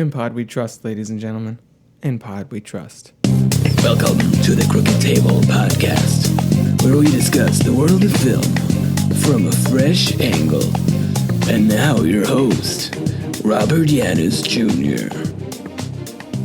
In Pod we trust, ladies and gentlemen. In Pod we trust. Welcome to the Crooked Table Podcast, where we discuss the world of film from a fresh angle. And now your host, Robert Hiatus Jr.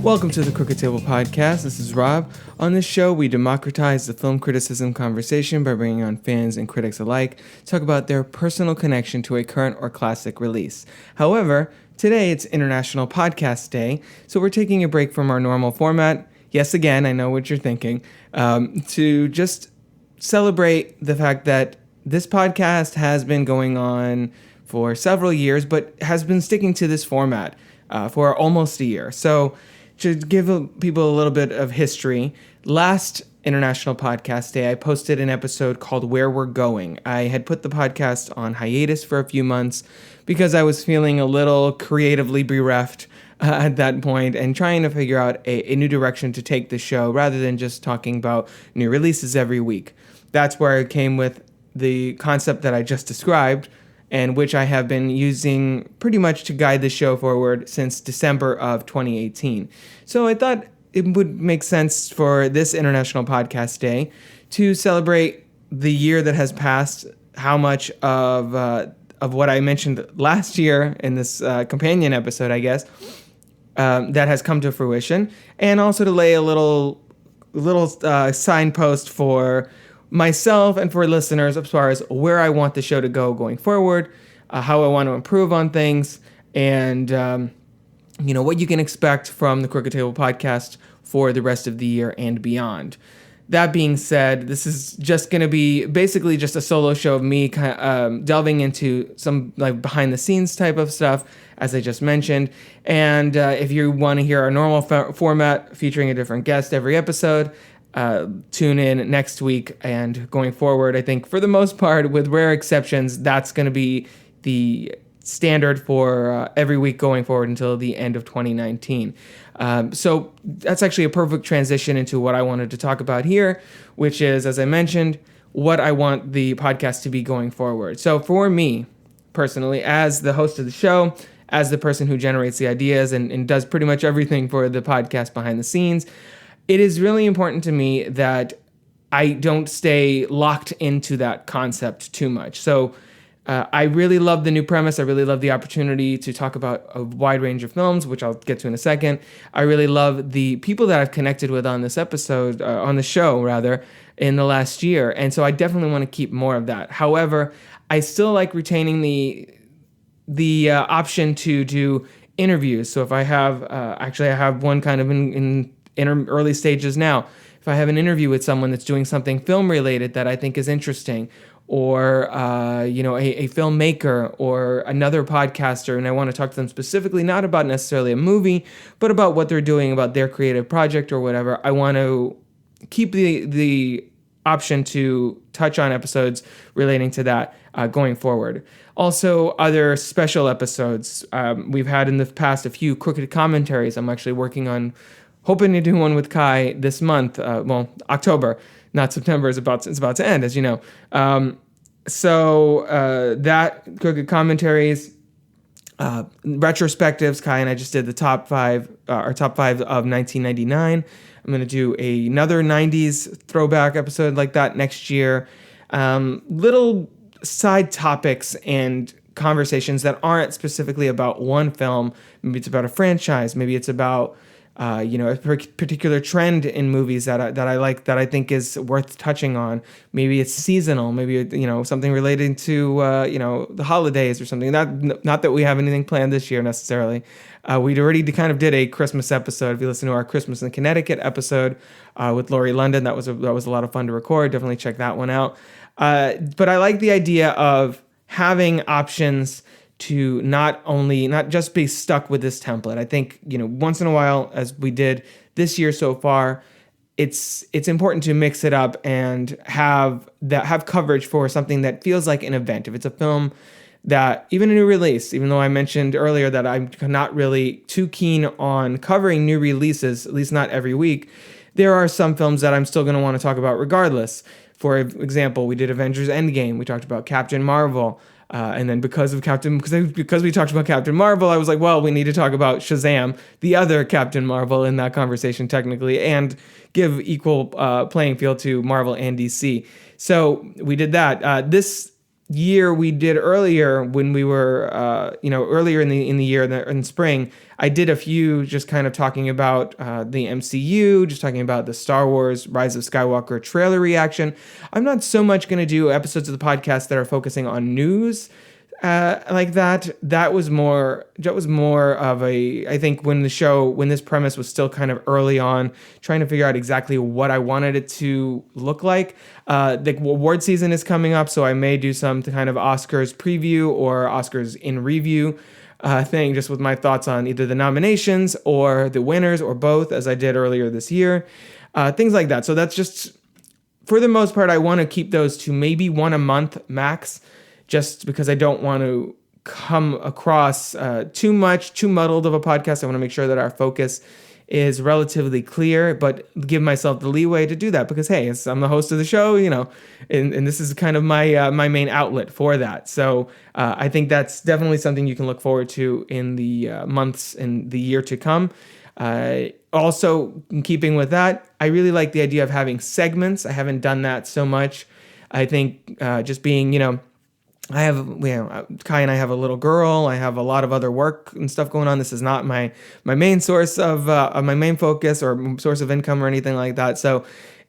Welcome to the Crooked Table Podcast. This is Rob. On this show, we democratize the film criticism conversation by bringing on fans and critics alike to talk about their personal connection to a current or classic release. However, today it's International Podcast Day, so we're taking a break from our normal format. Yes, again, I know what you're thinking, to just celebrate the fact that this podcast has been going on for several years, but has been sticking to this format for almost a year. So to give people a little bit of history, last International Podcast Day, I posted an episode called Where We're Going. I had put the podcast on hiatus for a few months because I was feeling a little creatively bereft at that point and trying to figure out a new direction to take the show rather than just talking about new releases every week. That's where I came with the concept that I just described, and which I have been using pretty much to guide the show forward since December of 2018. So I thought it would make sense for this International Podcast Day to celebrate the year that has passed, how much of what I mentioned last year in this companion episode, I guess, that has come to fruition, and also to lay a little signpost for myself and for listeners as far as where I want the show to go going forward, how I want to improve on things, and what you can expect from the Crooked Table Podcast for the rest of the year and beyond. That being said, this is just going to be basically just a solo show of me delving into some like behind the scenes type of stuff, as I just mentioned. And if you want to hear our normal format featuring a different guest every episode, tune in next week and going forward. I think for the most part, with rare exceptions, that's going to be the standard for every week going forward until the end of 2019. So that's actually a perfect transition into what I wanted to talk about here, which is, as I mentioned, what I want the podcast to be going forward. So for me, personally, as the host of the show, as the person who generates the ideas and does pretty much everything for the podcast behind the scenes, it is really important to me that I don't stay locked into that concept too much. So I really love the new premise. I really love the opportunity to talk about a wide range of films, which I'll get to in a second. I really love the people that I've connected with on this episode, on the show rather, in the last year. And so I definitely want to keep more of that. However, I still like retaining the option to do interviews. So if I have, I have one kind of in early stages now. If I have an interview with someone that's doing something film related that I think is interesting, or a filmmaker or another podcaster, and I want to talk to them specifically, not about necessarily a movie, but about what they're doing, about their creative project or whatever, I want to keep the option to touch on episodes relating to that going forward. Also, other special episodes. We've had in the past a few crooked commentaries. I'm actually working on hoping to do one with Kai this month. October, not September. It's about to end, as you know. That crooked commentaries, retrospectives. Kai and I just did the top five of 1999. I'm going to do another 90s throwback episode like that next year. Little side topics and conversations that aren't specifically about one film. Maybe it's about a franchise. Maybe it's about a particular trend in movies that I like, that I think is worth touching on. Maybe it's seasonal. Maybe something related to the holidays or something. Not that we have anything planned this year necessarily. We'd already kind of did a Christmas episode. If you listen to our Christmas in Connecticut episode with Laurie London, that was a lot of fun to record. Definitely check that one out. But I like the idea of having options to not just be stuck with this template. I think, once in a while, as we did this year so far, it's important to mix it up and have coverage for something that feels like an event. If it's a film that, even a new release, even though I mentioned earlier that I'm not really too keen on covering new releases, at least not every week, there are some films that I'm still going to want to talk about regardless. For example, we did Avengers Endgame. We talked about Captain Marvel. And then because we talked about Captain Marvel, I was like, well, we need to talk about Shazam, the other Captain Marvel in that conversation technically, and give equal playing field to Marvel and DC. So we did that. This year we did earlier when we were, earlier in the year in spring, I did a few just kind of talking about the MCU, just talking about the Star Wars Rise of Skywalker trailer reaction. I'm not so much going to do episodes of the podcast that are focusing on news like that. That was more of a, I think when this premise was still kind of early on, trying to figure out exactly what I wanted it to look like. The award season is coming up, so I may do some kind of Oscars preview or Oscars in review thing, just with my thoughts on either the nominations or the winners or both, as I did earlier this year. Things like that. So that's just, for the most part, I want to keep those to maybe one a month max, just because I don't want to come across too muddled of a podcast. I want to make sure that our focus is relatively clear, but give myself the leeway to do that because, hey, I'm the host of the show, and this is kind of my main outlet for that. So I think that's definitely something you can look forward to in the months and the year to come. Also, in keeping with that, I really like the idea of having segments. I haven't done that so much. I think just being, Kai and I have a little girl. I have a lot of other work and stuff going on. This is not my main source of my main focus or source of income or anything like that. So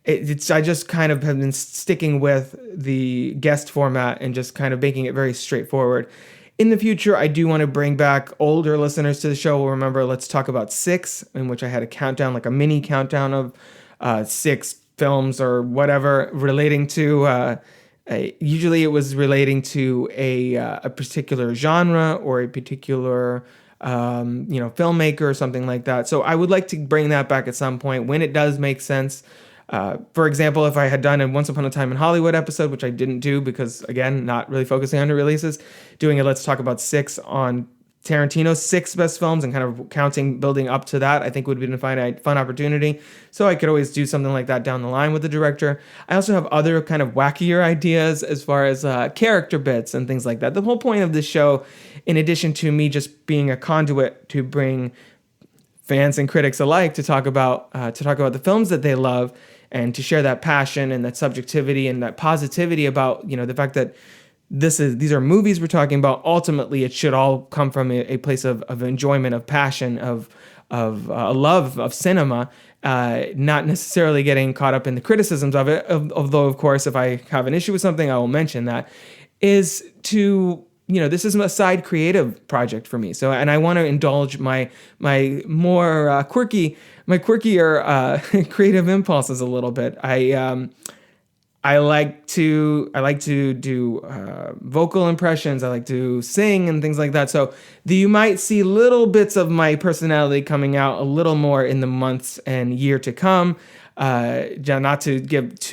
I just kind of have been sticking with the guest format and just kind of making it very straightforward. In the future, I do want to bring back older listeners to the show. We'll remember Let's Talk About 6, in which I had a countdown, like a mini countdown of 6 films or whatever relating to. Usually it was relating to a particular genre or a particular filmmaker or something like that. So I would like to bring that back at some point when it does make sense. For example, if I had done a Once Upon a Time in Hollywood episode, which I didn't do because, again, not really focusing on new releases, doing a Let's Talk About 6 on Tarantino's 6 best films and kind of counting, building up to that, I think would be a fun opportunity. So I could always do something like that down the line with the director. I also have other kind of wackier ideas as far as character bits and things like that. The whole point of this show, in addition to me just being a conduit to bring fans and critics alike to talk about the films that they love and to share that passion and that subjectivity and that positivity about the fact that these are movies we're talking about. Ultimately, it should all come from a place of enjoyment, of passion, of a love of cinema, not necessarily getting caught up in the criticisms of it. Although, of course, if I have an issue with something, I will mention that. Is to this is a side creative project for me. So, and I want to indulge my more quirkier creative impulses a little bit. I like to do vocal impressions. I like to sing and things like that. So you might see little bits of my personality coming out a little more in the months and year to come. Not to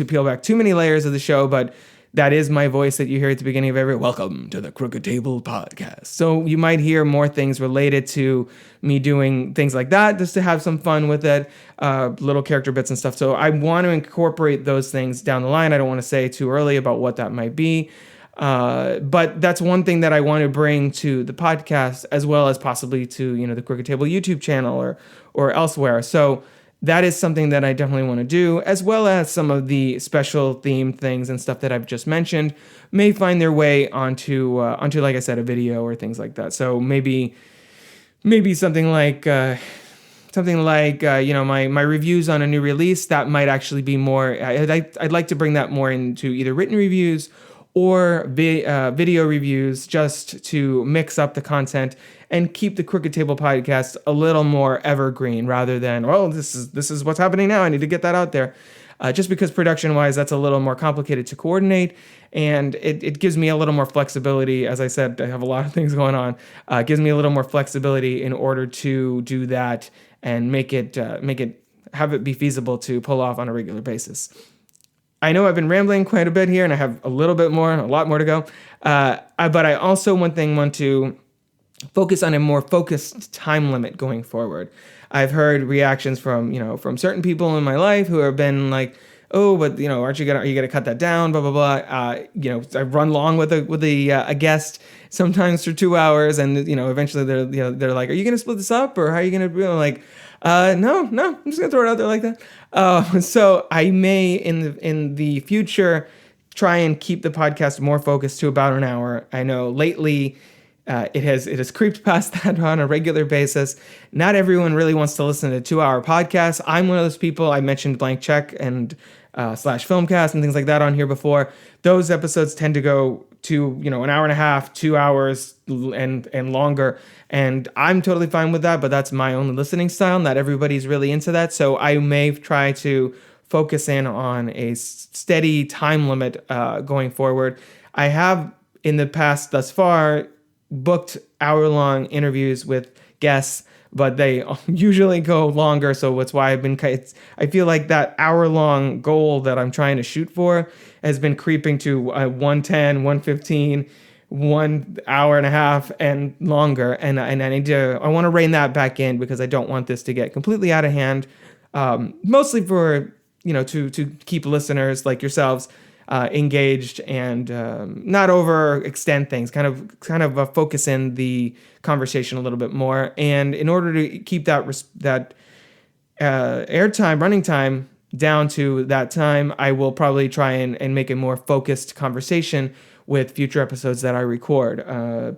peel back too many layers of the show, but that is my voice that you hear at the beginning of every Welcome to the Crooked Table podcast. So you might hear more things related to me doing things like that, just to have some fun with it, little character bits and stuff. So I want to incorporate those things down the line. I don't want to say too early about what that might be. But that's one thing that I want to bring to the podcast, as well as possibly to, the Crooked Table YouTube channel or elsewhere. So that is something that I definitely want to do, as well as some of the special themed things and stuff that I've just mentioned may find their way onto like I said, a video or things like that. So maybe something like my reviews on a new release, that might actually be more. I'd like to bring that more into either written reviews or video reviews, just to mix up the content and keep the Crooked Table podcast a little more evergreen, rather than, this is what's happening now, I need to get that out there. Just because production-wise, that's a little more complicated to coordinate, and it gives me a little more flexibility. As I said, I have a lot of things going on. It gives me a little more flexibility in order to do that and have it be feasible to pull off on a regular basis. I know I've been rambling quite a bit here, and I have a lot more to go. But I also want to focus on a more focused time limit going forward. I've heard reactions from certain people in my life who have been like, oh, but aren't you are you gonna cut that down? Blah blah blah. I run long with a guest sometimes for 2 hours, and eventually they're like, are you gonna split this up, or how are you gonna be like? No, I'm just gonna throw it out there like that. So I may in the future try and keep the podcast more focused to about an hour. I know lately it has creeped past that on a regular basis. Not everyone really wants to listen to 2-hour podcasts. I'm one of those people. I mentioned Blank Check and slash Filmcast and things like that on here before. Those episodes tend to go to an hour and a half, 2 hours and longer, and I'm totally fine with that. But that's my own listening style. Not everybody's really into that, so I may try to focus in on a steady time limit going forward. I have in the past thus far booked hour-long interviews with guests, but they usually go longer. So that's why I feel like that hour-long goal that I'm trying to shoot for has been creeping to 110, 115, 1 hour and a half and longer. And I want to rein that back in because I don't want this to get completely out of hand. Mostly for, to keep listeners like yourselves engaged and not overextend things, kind of focus in the conversation a little bit more. And in order to keep that airtime, running time down to that time, I will probably try and make a more focused conversation with future episodes that I record.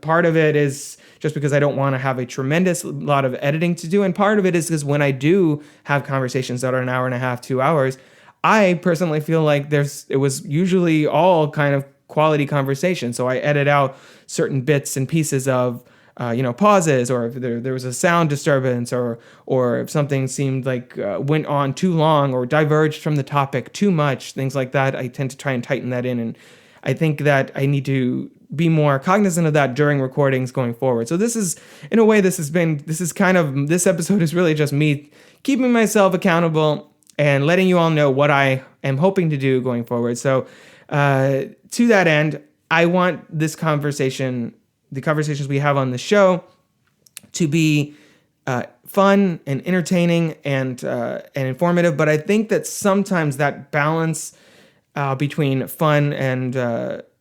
Part of it is just because I don't want to have a tremendous lot of editing to do, and part of it is because when I do have conversations that are an hour and a half, 2 hours, I personally feel like it was usually all kind of quality conversation. So I edit out certain bits and pieces of, pauses, or if there was a sound disturbance, or if something seemed like went on too long or diverged from the topic too much, things like that. I tend to try and tighten that in, and I think that I need to be more cognizant of that during recordings going forward. So this is, in a way, this episode is really just me keeping myself accountable and letting you all know what I am hoping to do going forward. So to that end, I want this conversation, the conversations we have on the show, to be fun and entertaining and informative. But I think that sometimes that balance between fun and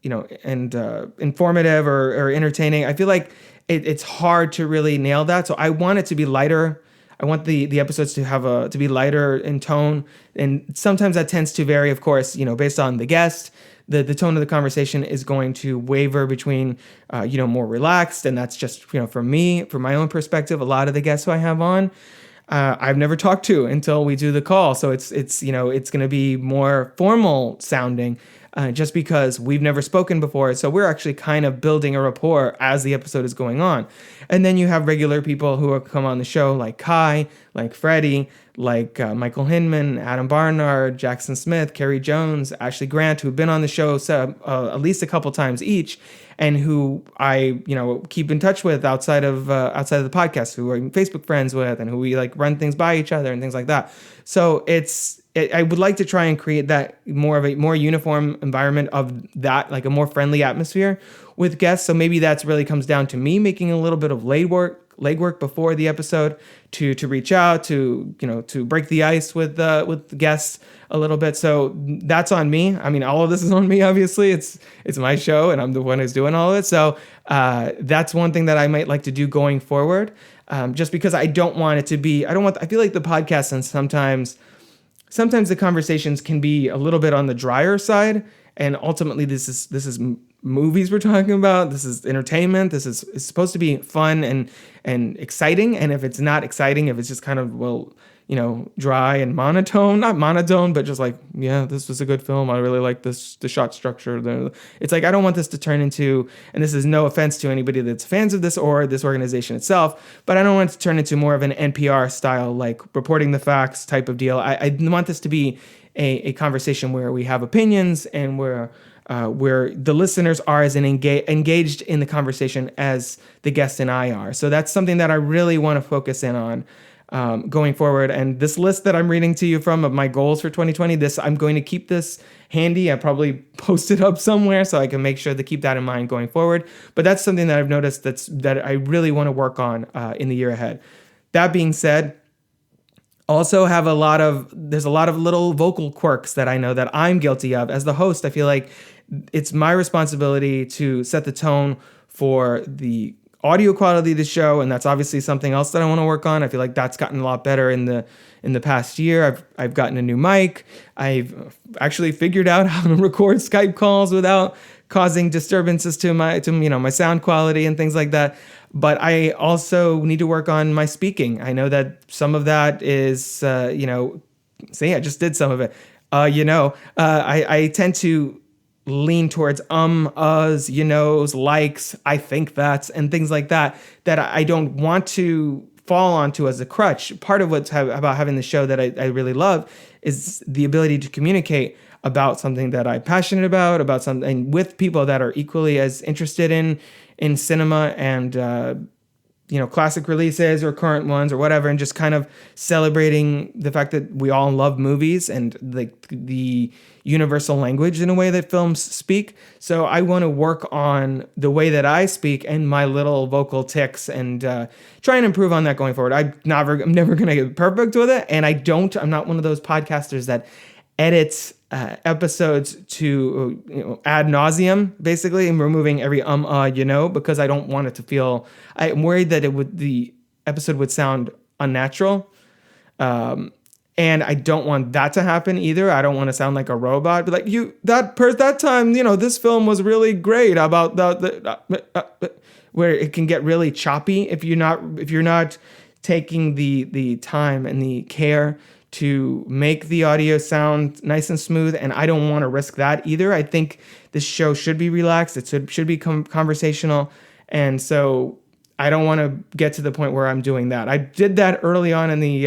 informative or entertaining, I feel like it's hard to really nail that. So I want it to be lighter. I want the episodes to be lighter in tone, and sometimes that tends to vary, of course, based on the guest. The tone of the conversation is going to waver between, more relaxed, and that's just, from my own perspective. A lot of the guests who I have on, I've never talked to until we do the call, so it's going to be more formal sounding. Just because we've never spoken before. So we're actually kind of building a rapport as the episode is going on. And then you have regular people who have come on the show, like Kai, like Freddie, like Michael Hinman, Adam Barnard, Jackson Smith, Kerry Jones, Ashley Grant, who've been on the show at least a couple times each, and who I keep in touch with outside of the podcast, who I'm Facebook friends with, and who we run things by each other and things like that. So I would like to try and create that more uniform environment of that, like a more friendly atmosphere with guests. So maybe that's really comes down to me making a little bit of legwork before the episode to reach out to break the ice with the guests a little bit. So that's on me. I mean, all of this is on me. Obviously, it's my show, and I'm the one who's doing all of it. So that's one thing that I might like to do going forward. Just because I don't want it to be. I feel like the podcast, and sometimes the conversations can be a little bit on the drier side, and ultimately this is movies we're talking about. This is entertainment. It's supposed to be fun and exciting. And if it's not exciting, if it's just kind of dry and monotone, not monotone, but just this was a good film. I really like the shot structure. It's like I don't want this to turn into, and this is no offense to anybody that's fans of this or this organization itself, but I don't want it to turn into more of an NPR style, reporting the facts type of deal. I want this to be a conversation where we have opinions and where the listeners are as engaged in the conversation as the guest and I are. So that's something that I really want to focus in on going forward. And this list that I'm reading to you from of my goals for 2020, I'm going to keep this handy. I probably post it up somewhere so I can make sure to keep that in mind going forward. But that's something that I've noticed that I really want to work on in the year ahead. That being said, Also have there's a lot of little vocal quirks that I know that I'm guilty of. As the host, I feel like it's my responsibility to set the tone for the audio quality of the show, and that's obviously something else that I want to work on. I feel like that's gotten a lot better in the past year. I've gotten a new mic. I've actually figured out how to record Skype calls without causing disturbances to my sound quality and things like that. But I also need to work on my speaking. I know that some of that is see, I just did some of it. I tend to lean towards uhs, knows, likes, I think that's, and things like that I don't want to fall onto as a crutch. Part of what's about having the show that I really love is the ability to communicate about something that I'm passionate about something with people that are equally as interested in cinema and classic releases or current ones or whatever, and just kind of celebrating the fact that we all love movies and the universal language in a way that films speak. So I want to work on the way that I speak and my little vocal tics and try and improve on that going forward. I'm never going to get perfect with it, and I'm not one of those podcasters that edits episodes to ad nauseum, basically, and removing every because I don't want it to feel. I'm worried that the episode would sound unnatural, and I don't want that to happen either. I don't want to sound like a robot, but like that time, this film was really great about where it can get really choppy if you're not taking the time and the care to make the audio sound nice and smooth, and I don't want to risk that either. I think this show should be relaxed. It should be conversational, and so I don't want to get to the point where I'm doing that. I did that early on in the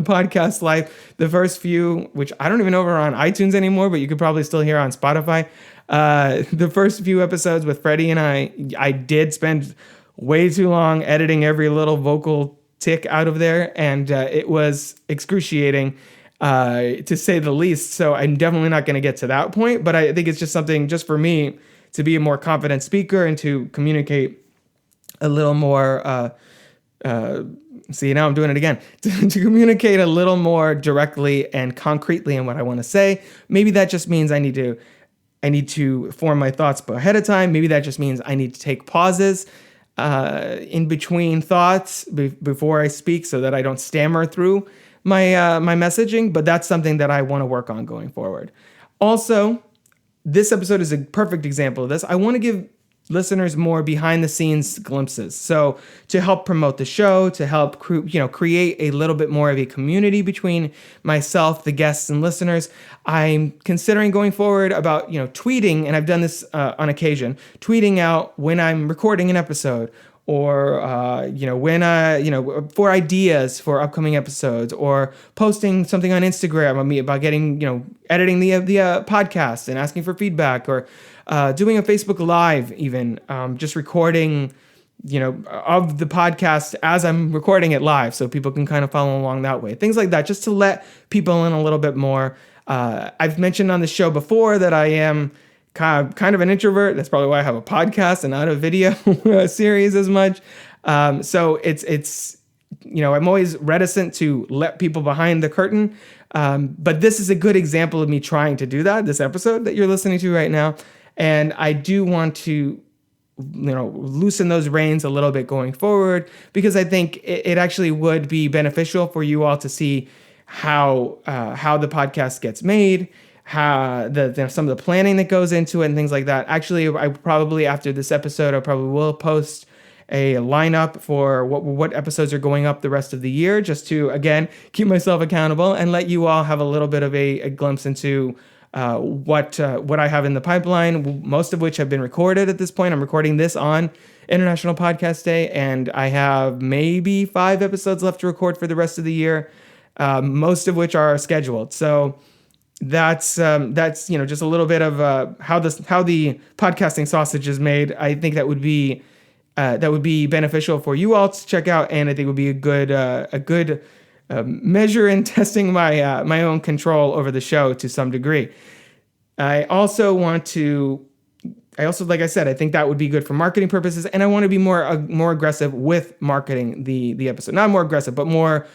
podcast life. The first few, which I don't even know if are on iTunes anymore, but you could probably still hear on Spotify. The first few episodes with Freddie and I did spend way too long editing every little vocal tick out of there, and it was excruciating to say the least. So I'm definitely not going to get to that point, but I think it's just something just for me to be a more confident speaker and to communicate a little more see, now I'm doing it again, to communicate a little more directly and concretely in what I want to say. Maybe that just means I need to form my thoughts ahead of time. Maybe that just means I need to take pauses in between thoughts before I speak so that I don't stammer through my messaging, but that's something that I want to work on going forward. Also, this episode is a perfect example of this. I want to give listeners more behind the scenes glimpses. So to help promote the show, to help create a little bit more of a community between myself, the guests, and listeners, I'm considering going forward about tweeting, and I've done this on occasion, tweeting out when I'm recording an episode, or when for ideas for upcoming episodes, or posting something on Instagram on me about getting editing the podcast and asking for feedback, or doing a Facebook Live, even just recording of the podcast as I'm recording it live, so people can kind of follow along that way. Things like that, just to let people in a little bit more. I've mentioned on the show before that I am kind of an introvert. That's probably why I have a podcast and not a video series as much. So it's I'm always reticent to let people behind the curtain. But this is a good example of me trying to do that, this episode that you're listening to right now. And I do want to loosen those reins a little bit going forward, because I think it actually would be beneficial for you all to see how the podcast gets made, how some of the planning that goes into it and things like that. Actually, I probably, after this episode, I probably will post a lineup for what episodes are going up the rest of the year, just to, again, keep myself accountable and let you all have a little bit of a glimpse into what I have in the pipeline, most of which have been recorded at this point. I'm recording this on International Podcast Day, and I have maybe 5 episodes left to record for the rest of the year, most of which are scheduled. So that's just a little bit of how the podcasting sausage is made. I think that would be beneficial for you all to check out, and I think it would be a good measure in testing my own control over the show to some degree. I also want to also, like I said, I think that would be good for marketing purposes, and I want to be more aggressive with marketing the episode. Not more aggressive, but more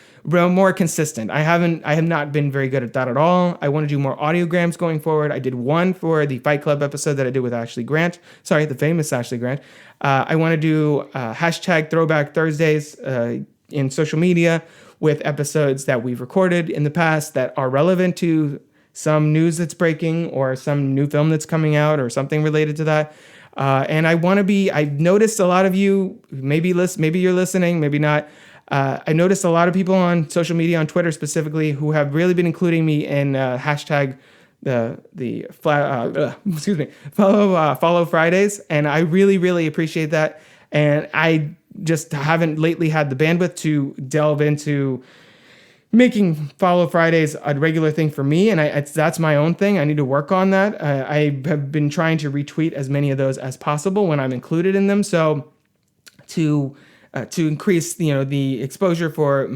consistent. I have not been very good at that at all. I want to do more audiograms going forward. I did one for the Fight Club episode that I did with Ashley Grant. Sorry, the famous Ashley Grant. I want to do hashtag Throwback Thursdays in social media with episodes that we've recorded in the past that are relevant to some news that's breaking or some new film that's coming out or something related to that. And I've noticed a lot of you, maybe you're listening, maybe not. I noticed a lot of people on social media, on Twitter specifically, who have really been including me in hashtag follow Fridays. And I really, really appreciate that. And I just haven't lately had the bandwidth to delve into making Follow Fridays a regular thing for me, and that's my own thing. I need to work on that. I have been trying to retweet as many of those as possible when I'm included in them, so to increase the exposure for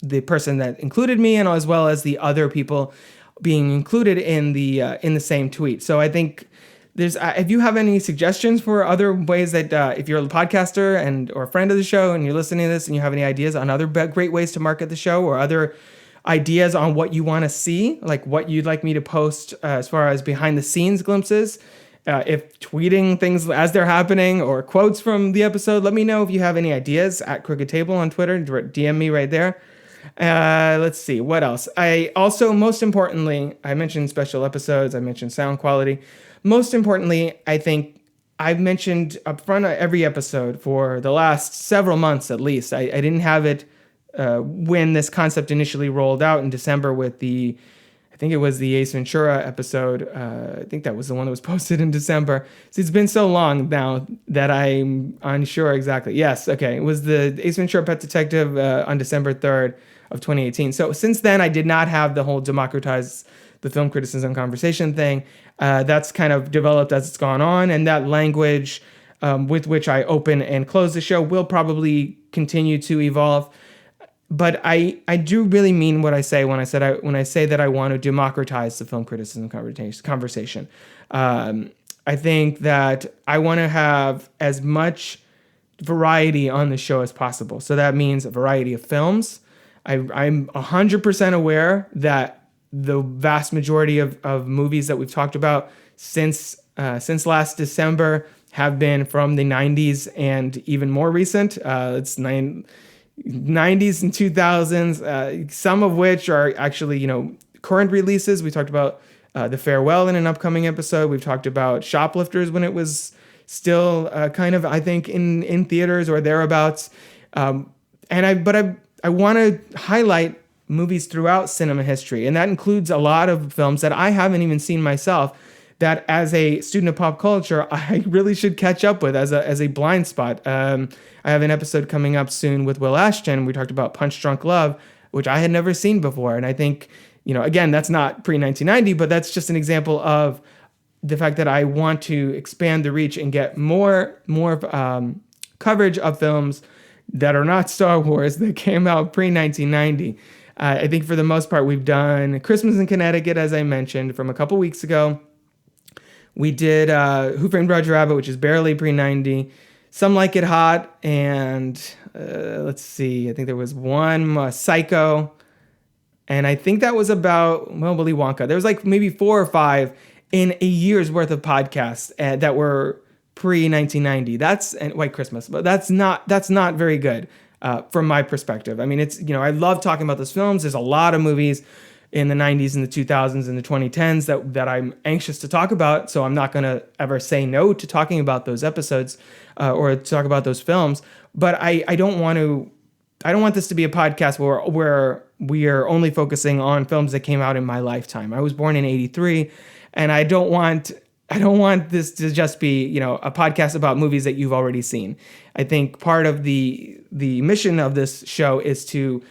the person that included me, and as well as the other people being included in the same tweet. So I think there's if you have any suggestions for other ways that if you're a podcaster or a friend of the show and you're listening to this and you have any ideas on other great ways to market the show, or other ideas on what you want to see, like what you'd like me to post as far as behind the scenes glimpses, if tweeting things as they're happening or quotes from the episode, let me know if you have any ideas at Crooked Table on Twitter. DM me right there. Let's see, what else? Most importantly, I mentioned special episodes, I mentioned sound quality. Most importantly, I think I've mentioned up front of every episode for the last several months at least. I didn't have it when this concept initially rolled out in December with I think it was the Ace Ventura episode. I think that was the one that was posted in December. So it's been so long now that I'm unsure exactly. Yes, okay. It was the Ace Ventura Pet Detective on December 3rd of 2018. So since then, I did not have the whole democratize the film criticism conversation thing. That's kind of developed as it's gone on, and that language with which I open and close the show will probably continue to evolve. But I do really mean what I say when I say that I want to democratize the film criticism conversation. I think that I want to have as much variety on the show as possible. So that means a variety of films. I'm 100% aware that the vast majority of movies that we've talked about since last December have been from the 90s and even more recent. It's 90s and 2000s, some of which are actually, current releases. We talked about The Farewell in an upcoming episode. We've talked about Shoplifters when it was still kind of, I think, in theaters or thereabouts. But I want to highlight movies throughout cinema history, and that includes a lot of films that I haven't even seen myself, that as a student of pop culture I really should catch up with as a blind spot. I have an episode coming up soon with Will Ashton. We talked about Punch Drunk Love, which I had never seen before, and I think, again, that's not pre-1990, but that's just an example of the fact that I want to expand the reach and get more coverage of films that are not Star Wars that came out pre-1990. I think for the most part, we've done Christmas in Connecticut, as I mentioned, from a couple weeks ago. We did Who Framed Roger Rabbit, which is barely pre-90. Some Like It Hot, and let's see, I think there was one, Psycho, and I think that was about, Willy Wonka. There was like maybe 4 or 5 in a year's worth of podcasts that were pre-1990. And White Christmas, but that's not very good. From my perspective. I mean, it's, I love talking about those films. There's a lot of movies in the 90s and the 2000s and the 2010s that I'm anxious to talk about. So I'm not going to ever say no to talking about those episodes or talk about those films. But I don't want this to be a podcast where we are only focusing on films that came out in my lifetime. I was born in 83, and I don't want this to just be, a podcast about movies that you've already seen. I think part of the mission of this show is to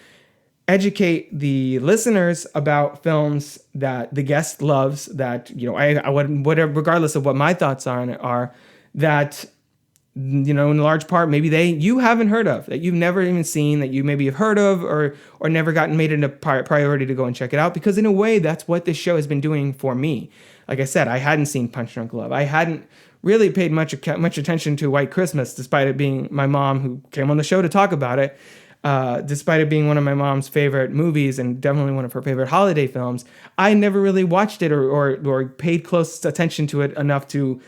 educate the listeners about films that the guest loves, that, I would, whatever, regardless of what my thoughts are that, in large part, maybe you haven't heard of, that you've never even seen, that you maybe have heard of or never gotten made it a priority to go and check it out. Because in a way, that's what this show has been doing for me. Like I said, I hadn't seen Punch Drunk Love. I hadn't really paid much attention to White Christmas, despite it being my mom who came on the show to talk about it. Despite it being one of my mom's favorite movies and definitely one of her favorite holiday films, I never really watched it or paid close attention to it enough to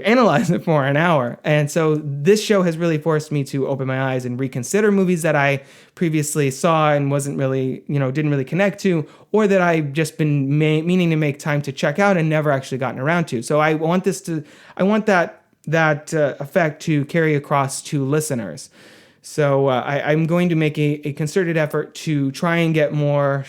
analyze it for an hour. And so this show has really forced me to open my eyes and reconsider movies that I previously saw and wasn't really, didn't really connect to, or that I've just been meaning to make time to check out and never actually gotten around to. So I want that effect to carry across to listeners. So I'm going to make a concerted effort to try and get more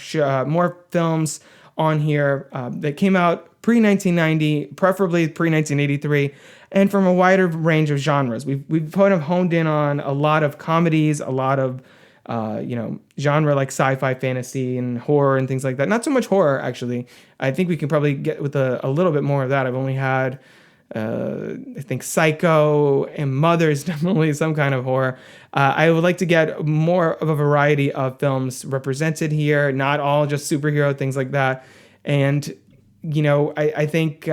films on here that came out pre-1990, preferably pre-1983, and from a wider range of genres. We've kind of honed in on a lot of comedies, a lot of genre like sci-fi, fantasy, and horror and things like that. Not so much horror, actually. I think we can probably get with a little bit more of that. I've only had I think Psycho and Mother is definitely some kind of horror. I would like to get more of a variety of films represented here, not all just superhero things like that. And I think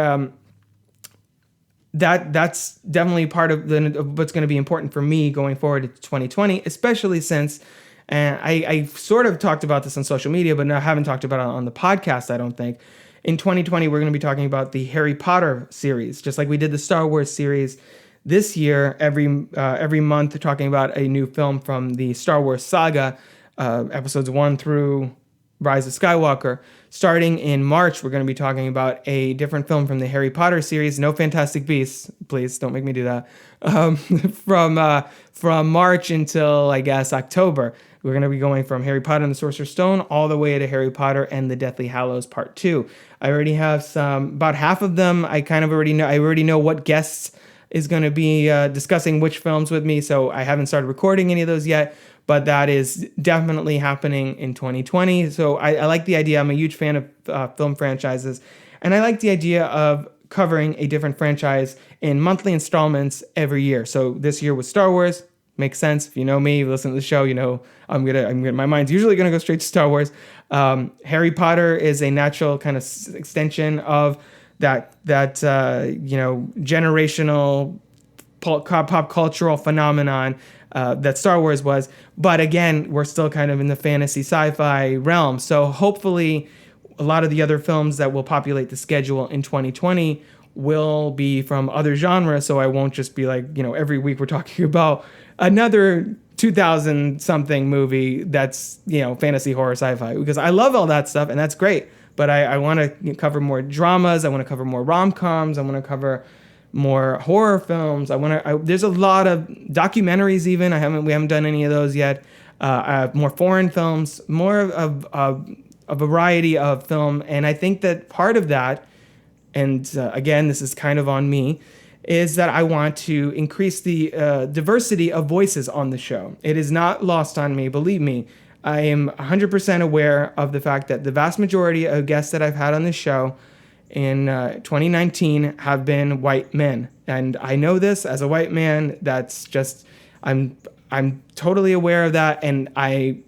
that's definitely part of what's going to be important for me going forward to 2020, especially since, and I sort of talked about this on social media, but I haven't talked about it on the podcast, I don't think. In 2020, we're going to be talking about the Harry Potter series, just like we did the Star Wars series this year. Every month, talking about a new film from the Star Wars saga, episodes 1 through Rise of Skywalker. Starting in March, we're going to be talking about a different film from the Harry Potter series. No Fantastic Beasts, please don't make me do that. From March until, I guess, October, we're going to be going from Harry Potter and the Sorcerer's Stone all the way to Harry Potter and the Deathly Hallows Part 2. I already have about half of them. I already know what guests is going to be discussing which films with me, so I haven't started recording any of those yet. But that is definitely happening in 2020. So I like the idea. I'm a huge fan of film franchises. And I like the idea of covering a different franchise in monthly installments every year. So this year was Star Wars. Makes sense. If you know me, you listen to the show, my mind's usually going to go straight to Star Wars. Harry Potter is a natural kind of extension of that generational pop cultural phenomenon that Star Wars was. But again, we're still kind of in the fantasy sci-fi realm. So hopefully a lot of the other films that will populate the schedule in 2020 will be from other genres. So I won't just be like, every week we're talking about another 2000 something movie that's, fantasy, horror, sci-fi, because I love all that stuff and that's great. But I want to cover more dramas. I want to cover more rom-coms. I want to cover more horror films. There's a lot of documentaries even. We haven't done any of those yet. More foreign films, more of a variety of film. And I think that part of that, and again, this is kind of on me, is that I want to increase the diversity of voices on the show. It is not lost on me, believe me. I am 100% aware of the fact that the vast majority of guests that I've had on this show in 2019 have been white men. And I know this as a white man. That's just, I'm totally aware of that. And I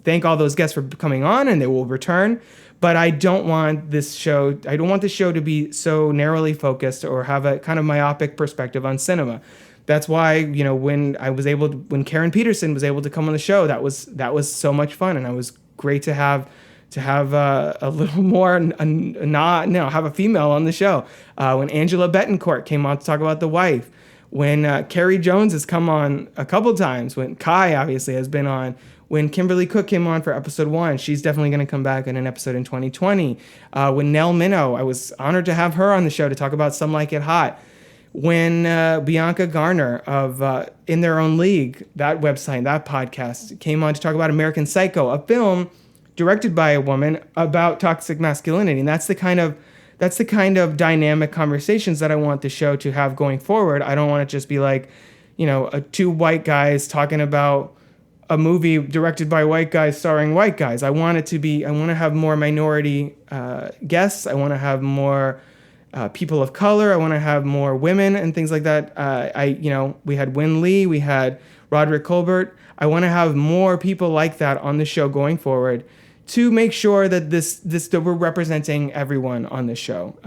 thank all those guests for coming on, and they will return. But I don't want this show to be so narrowly focused or have a kind of myopic perspective on cinema. That's why, when Karen Peterson was able to come on the show, that was so much fun. And it was great to have a little more, have a female on the show. When Angela Betancourt came on to talk about The Wife, when Carrie Jones has come on a couple times, when Kai obviously has been on, when Kimberly Cook came on for episode 1, she's definitely going to come back in an episode in 2020. When Nell Minow, I was honored to have her on the show to talk about Some Like It Hot. When Bianca Garner of In Their Own League, that website, that podcast, came on to talk about American Psycho, a film directed by a woman about toxic masculinity. And that's the kind of dynamic conversations that I want the show to have going forward. I don't want it to just be like, two white guys talking about a movie directed by white guys starring white guys. I want to have more minority guests. I want to have more people of color. I want to have more women and things like that. We had Win Lee, we had Roderick Colbert. I want to have more people like that on the show going forward, to make sure that that we're representing everyone on the show.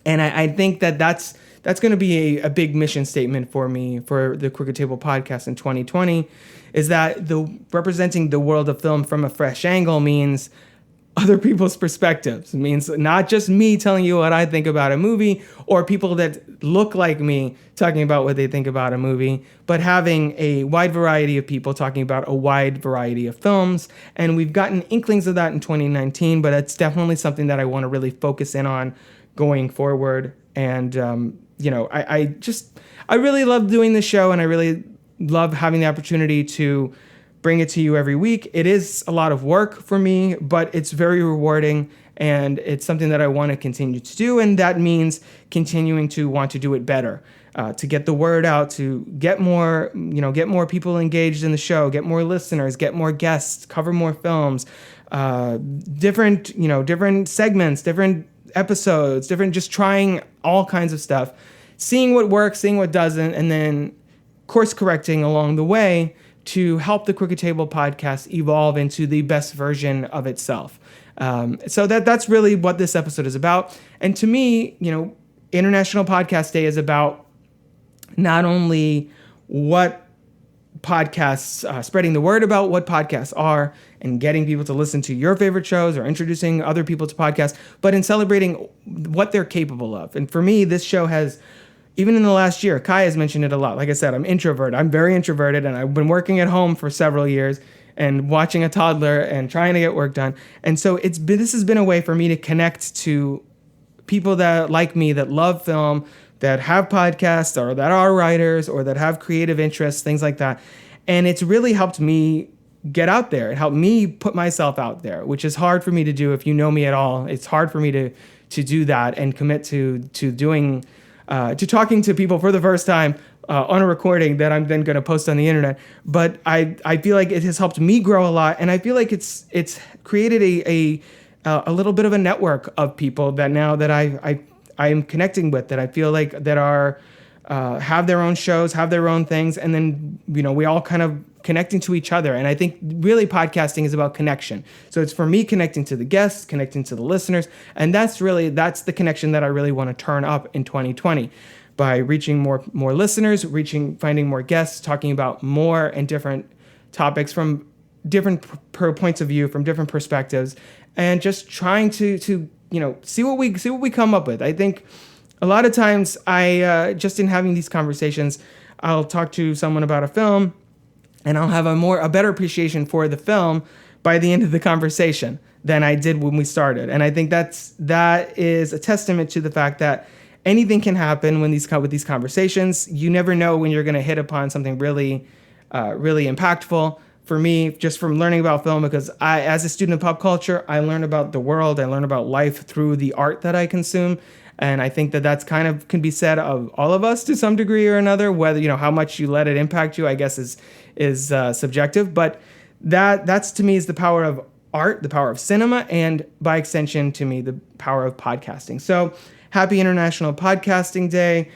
And I think that's going to be a big mission statement for me for the Crooked Table podcast in 2020, is that representing the world of film from a fresh angle means other people's perspectives. It means not just me telling you what I think about a movie or people that look like me talking about what they think about a movie, but having a wide variety of people talking about a wide variety of films. And we've gotten inklings of that in 2019, but it's definitely something that I want to really focus in on going forward. And, I really love doing this show, and I really love having the opportunity to bring it to you every week. It is a lot of work for me, but it's very rewarding, and it's something that I want to continue to do. And that means continuing to want to do it better, to get the word out, to get more people engaged in the show, get more listeners, get more guests, cover more films, different segments, different episodes, just trying all kinds of stuff, seeing what works, seeing what doesn't, and then course correcting along the way to help the Crooked Table podcast evolve into the best version of itself. So that's really what this episode is about. And to me, International Podcast Day is about not only what podcasts, spreading the word about what podcasts are and getting people to listen to your favorite shows or introducing other people to podcasts, but in celebrating what they're capable of. And for me, this show has, even in the last year, Kai has mentioned it a lot. Like I said, I'm introverted. I'm very introverted, and I've been working at home for several years and watching a toddler and trying to get work done. And so this has been a way for me to connect to people that like me, that love film, that have podcasts, or that are writers, or that have creative interests, things like that. And it's really helped me get out there. It helped me put myself out there, which is hard for me to do if you know me at all. It's hard for me to do that and commit to doing to talking to people for the first time on a recording that I'm then going to post on the internet. But I feel like it has helped me grow a lot, and I feel like it's created a little bit of a network of people that now that I am connecting with, that I feel like that are have their own shows, have their own things, and then we all kind of connecting to each other. And I think really podcasting is about connection. So it's for me connecting to the guests, connecting to the listeners, and that's the connection that I really want to turn up in 2020 by reaching more listeners, finding more guests, talking about more and different topics from different points of view, from different perspectives, and just trying to see what we come up with. I think a lot of times I just in having these conversations, I'll talk to someone about a film, and I'll have a better appreciation for the film by the end of the conversation than I did when we started. And I think that is a testament to the fact that anything can happen with these conversations. You never know when you're going to hit upon something really, really impactful. For me, just from learning about film, because as a student of pop culture, I learn about the world, I learn about life through the art that I consume. And I think that's kind of can be said of all of us to some degree or another. Whether how much you let it impact you, I guess is subjective. But that's to me is the power of art, the power of cinema, and by extension to me the power of podcasting. So happy International Podcasting Day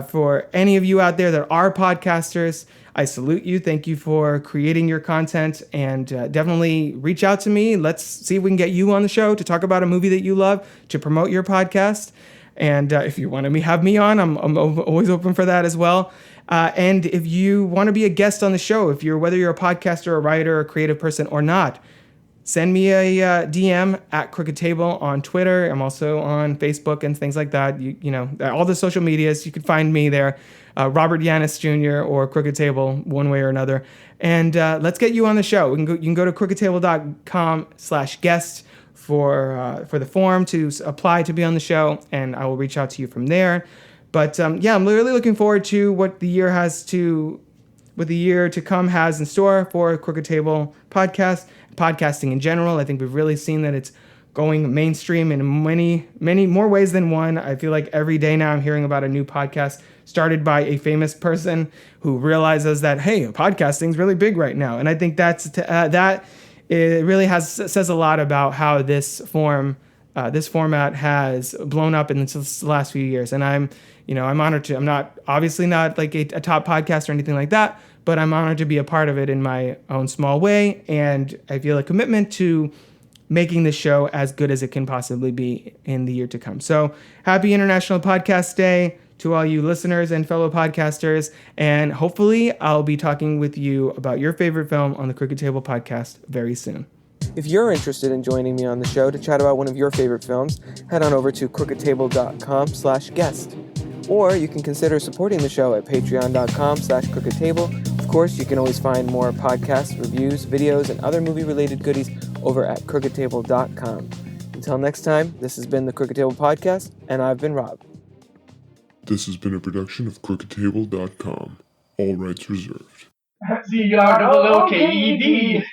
for any of you out there that are podcasters. I salute you. Thank you for creating your content, and definitely reach out to me. Let's see if we can get you on the show to talk about a movie that you love, to promote your podcast. And if you want to have me on, I'm always open for that as well. And if you want to be a guest on the show, whether you're a podcaster, a writer, a creative person or not, send me a DM at Crooked Table on Twitter. I'm also on Facebook and things like that. All the social medias, you can find me there. Robert Yanis Jr. or Crooked Table, one way or another. And let's get you on the show. You can go to crookedtable.com/guest for the form to apply to be on the show, and I will reach out to you from there. But I'm really looking forward to what the year to come has in store for Crooked Table podcast, podcasting in general. I think we've really seen that it's going mainstream in many, many more ways than one. I feel like every day now I'm hearing about a new podcast started by a famous person who realizes that, hey, podcasting is really big right now. And I think that it really says a lot about how this format has blown up in the last few years. And I'm honored to. I'm not like a top podcast or anything like that, but I'm honored to be a part of it in my own small way. And I feel a commitment to making the show as good as it can possibly be in the year to come. So happy International Podcast Day to all you listeners and fellow podcasters. And hopefully I'll be talking with you about your favorite film on the Crooked Table podcast very soon. If you're interested in joining me on the show to chat about one of your favorite films, head on over to crookedtable.com/guest. Or you can consider supporting the show at patreon.com/crookedtable. Of course, you can always find more podcasts, reviews, videos, and other movie-related goodies over at crookedtable.com. Until next time, this has been the Crooked Table Podcast, and I've been Rob. This has been a production of crookedtable.com. All rights reserved. That's the yard of the little KED.